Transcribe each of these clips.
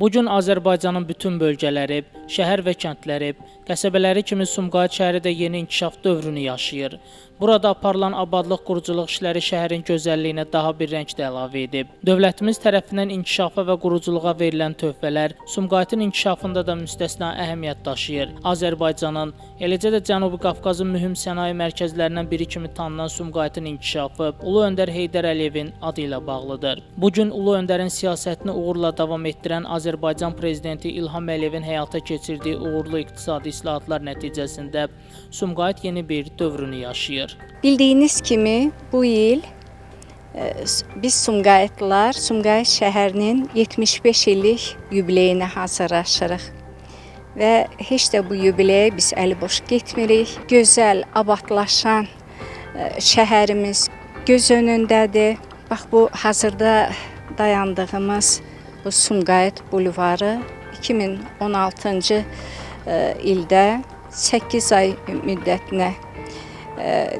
Bu gün Azərbaycanın bütün bölgələri, şəhər və kəndləri, qəsəbələri kimi Sumqayıt şəhəri də yeni inkişaf dövrünü yaşayır. Burada aparılan abadlıq, quruculuq işləri şəhərin gözəlliyinə daha bir rəng də əlavə edib. Dövlətimiz tərəfindən inkişafa və quruculuğa verilən töhfələr Sumqayıtın inkişafında da müstəsna əhəmiyyət daşıyır. Azərbaycanın, eləcə də Cənubi Qafqazın mühüm sənaye mərkəzlərindən biri kimi tanınan Sumqayıtın inkişafı Ulu Öndər Heydər Əliyevin adı ilə bağlıdır. Bu gün Ulu Öndərin siyasətini uğurla davam etdirən Azərbaycan Prezidenti İlham Əliyevin həyata keçirdiyi uğurlu iqtisadi islahatlar nəticəsində Sumqayıt yeni bir dövrünü yaşayır. Bildiyiniz kimi bu il biz Sumqayıtlılar Sumqayıt şəhərinin 75 illik yubileyinə hazırlaşırıq. Və heç də bu yubileyə biz əliboş getmirik. Gözəl, abadlaşan şəhərimiz göz önündədir. Bax bu hazırda dayandığımız bu Sumqayıt bulvarı 2016-cı ildə 8 ay müddətinə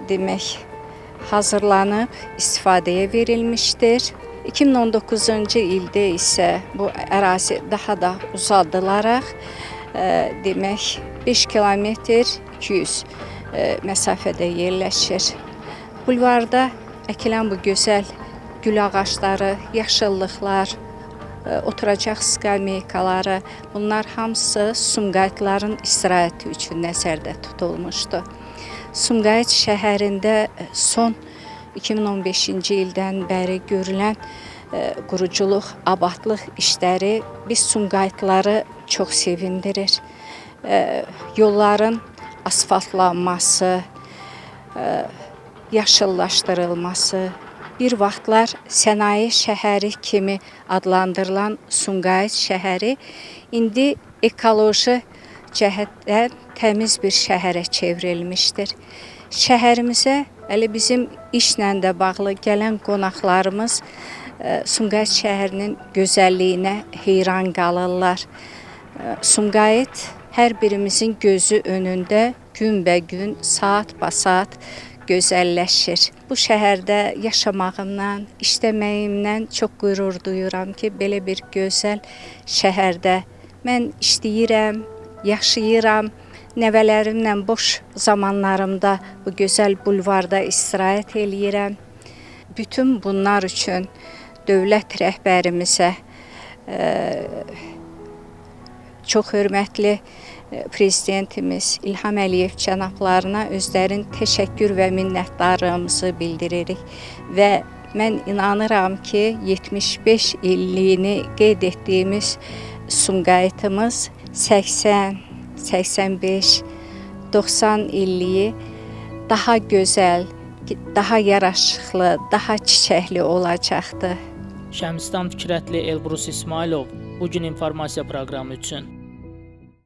demək hazırlanıb istifadəyə verilmişdir. 2019-cu ildə isə bu ərazi daha da uzadılaraq demək 5 kilometr 200 məsafədə yerləşir. Bulvarda əkilən bu gözəl gül ağacları, yaşıllıqlar, oturacaq skameykaları, bunlar hamısı Sumqayıtlıların istirahəti üçün nəzərdə tutulmuşdu. Sumqayıt şəhərində son 2015-ci ildən bəri görülən quruculuq, abadlıq işləri biz Sumqayıtlıları çox sevindirir. Yolların asfaltlanması, yaşıllaşdırılması, bir vaxtlar sənaye şəhəri kimi adlandırılan Sumqayıt şəhəri indi ekoloji cəhətdən təmiz bir şəhərə çevrilmişdir. Şəhərimizə elə bizim işlə də bağlı gələn qonaqlarımız Sumqayıt şəhərinin gözəlliyinə heyran qalırlar. Sumqayıt hər birimizin gözü önündə günbəgün, saat-basaat gözəlləşir. Bu şəhərdə yaşamağımdan, işləməyimdən çox qürur duyuram ki, belə bir gözəl şəhərdə mən işləyirəm, yaşayıram. Nəvələrimlə boş zamanlarımda bu gözəl bulvarda istirahət eləyirəm. Bütün bunlar üçün dövlət rəhbərimizə, çox hörmətli Prezidentimiz İlham Əliyev cənablarına özlərin təşəkkür və minnətdarlığımızı bildiririk. Və mən inanıram ki, 75 illiyini qeyd etdiyimiz Sumqayıtımız 80, 85, 90 illiyi daha gözəl, daha yaraşıqlı, daha çiçəkli olacaqdır. Şəmstan Fikrətli, Elbrus İsmailov, Bugün informasiya proqramı üçün.